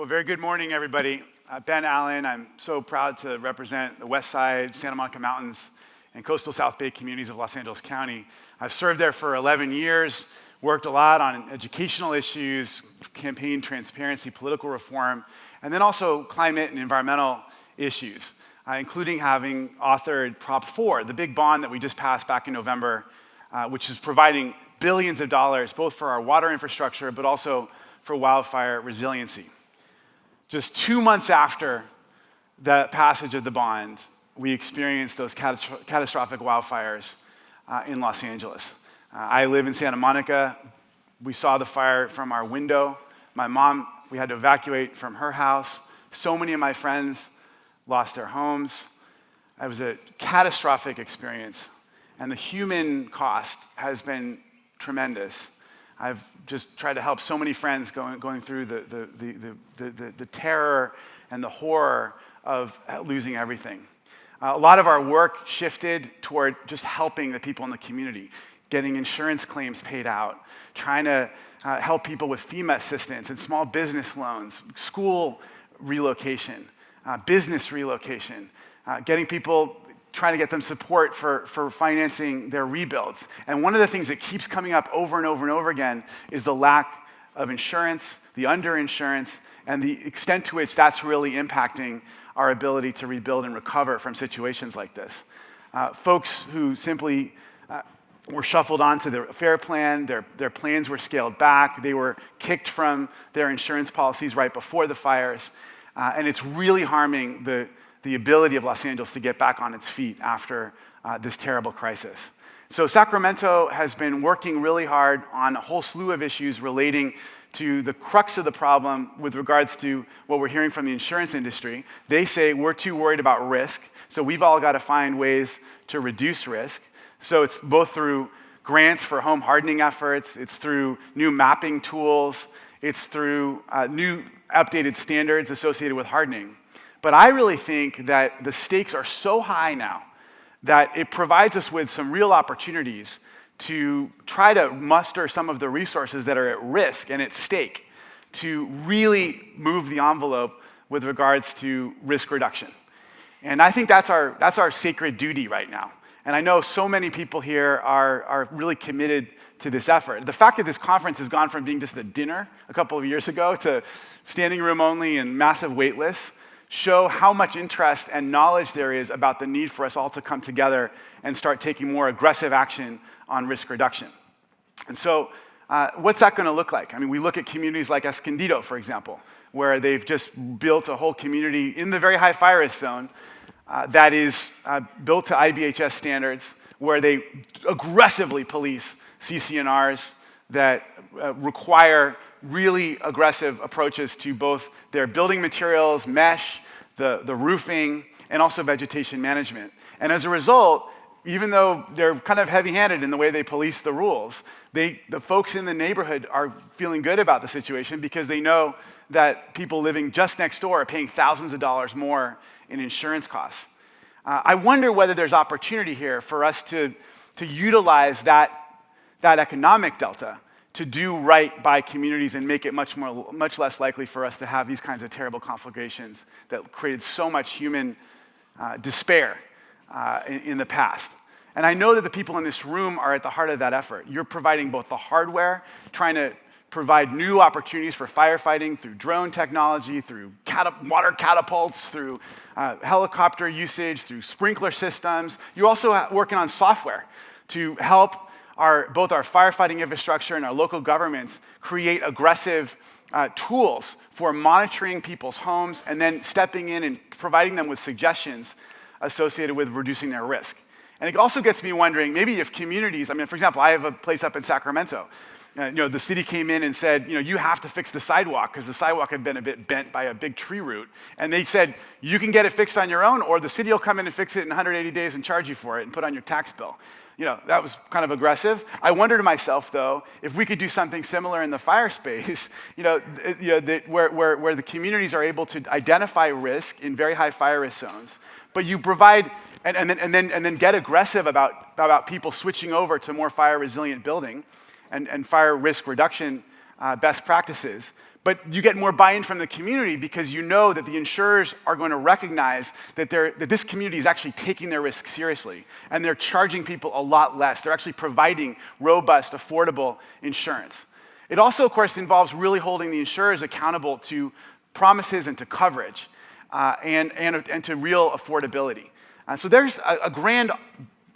Well, very good morning, everybody. Ben Allen. I'm so proud to represent the West Side, Santa Monica Mountains, and coastal South Bay communities of Los Angeles County. I've served there for 11 years, worked a lot on educational issues, campaign transparency, political reform, and then also climate and environmental issues, including having authored Prop 4, the big bond that we just passed back in November, which is providing billions of dollars, both for our water infrastructure, but also for wildfire resiliency. Just 2 months after the passage of the bond, we experienced those catastrophic wildfires in Los Angeles. I live in Santa Monica. We saw the fire from our window. My mom, we had to evacuate from her house. So many of my friends lost their homes. It was a catastrophic experience, and the human cost has been tremendous. I've just tried to help so many friends going through the terror and the horror of losing everything. A lot of our work shifted toward just helping the people in the community, getting insurance claims paid out, trying to help people with FEMA assistance and small business loans, school relocation, business relocation, getting people, trying to get them support for financing their rebuilds. And one of the things that keeps coming up over and over and over again is the lack of insurance, the underinsurance, and the extent to which that's really impacting our ability to rebuild and recover from situations like this. Folks who simply were shuffled onto the FAIR plan, their plans were scaled back, they were kicked from their insurance policies right before the fires, and it's really harming the ability of Los Angeles to get back on its feet after this terrible crisis. So Sacramento has been working really hard on a whole slew of issues relating to the crux of the problem with regards to what we're hearing from the insurance industry. They say we're too worried about risk, so we've all got to find ways to reduce risk. So it's both through grants for home hardening efforts, it's through new mapping tools, it's through new updated standards associated with hardening. But I really think that the stakes are so high now that it provides us with some real opportunities to try to muster some of the resources that are at risk and at stake to really move the envelope with regards to risk reduction. And I think that's our sacred duty right now. And I know so many people here are really committed to this effort. The fact that this conference has gone from being just a dinner a couple of years ago to standing room only and massive wait lists show how much interest and knowledge there is about the need for us all to come together and start taking more aggressive action on risk reduction. And so what's that going to look like? I mean, we look at communities like Escondido, for example, where they've just built a whole community in the very high fire risk zone that is built to IBHS standards, where they aggressively police CCNRs that require really aggressive approaches to both their building materials, mesh, the roofing, and also vegetation management. And as a result, even though they're kind of heavy-handed in the way they police the rules, the folks in the neighborhood are feeling good about the situation because they know that people living just next door are paying thousands of dollars more in insurance costs. I wonder whether there's opportunity here for us to utilize that economic delta to do right by communities and make it much less likely for us to have these kinds of terrible conflagrations that created so much human despair in the past. And I know that the people in this room are at the heart of that effort. You're providing both the hardware, trying to provide new opportunities for firefighting through drone technology, through water catapults, through helicopter usage, through sprinkler systems. You're also working on software to help both our firefighting infrastructure and our local governments create aggressive tools for monitoring people's homes and then stepping in and providing them with suggestions associated with reducing their risk. And it also gets me wondering, maybe if communities, I mean, for example, I have a place up in Sacramento. The city came in and said, you have to fix the sidewalk because the sidewalk had been a bit bent by a big tree root. And they said, you can get it fixed on your own, or the city will come in and fix it in 180 days and charge you for it and put on your tax bill. That was kind of aggressive. I wonder to myself, though, if we could do something similar in the fire space, where the communities are able to identify risk in very high fire risk zones, but you provide and then get aggressive about people switching over to more fire resilient building and fire risk reduction best practices. But you get more buy-in from the community because you know that the insurers are going to recognize that this community is actually taking their risk seriously, and they're charging people a lot less. They're actually providing robust, affordable insurance. It also, of course, involves really holding the insurers accountable to promises and to coverage, and to real affordability. So there's a grand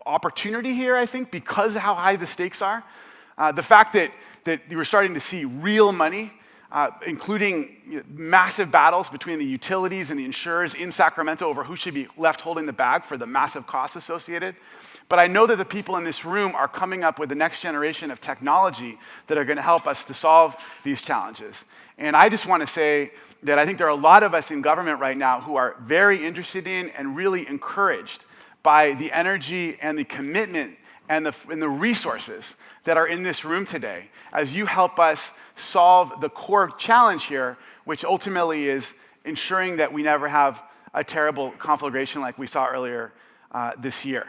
opportunity here, I think, because of how high the stakes are. The fact that you were starting to see real money, including massive battles between the utilities and the insurers in Sacramento over who should be left holding the bag for the massive costs associated. But I know that the people in this room are coming up with the next generation of technology that are going to help us to solve these challenges. And I just want to say that I think there are a lot of us in government right now who are very interested in and really encouraged by the energy and the commitment and the resources that are in this room today as you help us solve the core challenge here, which ultimately is ensuring that we never have a terrible conflagration like we saw earlier this year.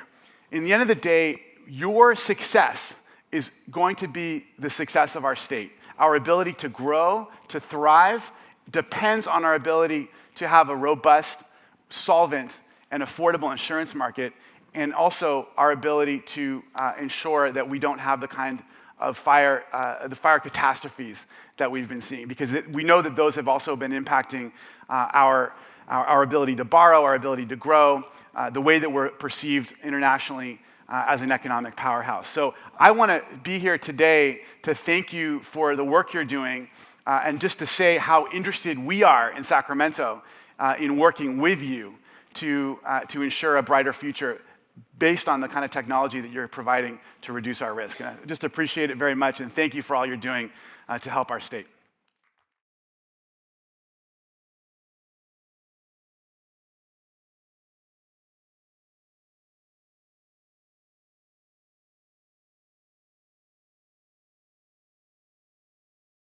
In the end of the day, your success is going to be the success of our state. Our ability to grow, to thrive, depends on our ability to have a robust, solvent, and affordable insurance market, and also our ability to ensure that we don't have the kind of fire catastrophes that we've been seeing, because we know that those have also been impacting our ability to borrow, our ability to grow, the way that we're perceived internationally as an economic powerhouse. So I want to be here today to thank you for the work you're doing, and just to say how interested we are in Sacramento in working with you to ensure a brighter future based on the kind of technology that you're providing to reduce our risk. And I just appreciate it very much, and thank you for all you're doing to help our state.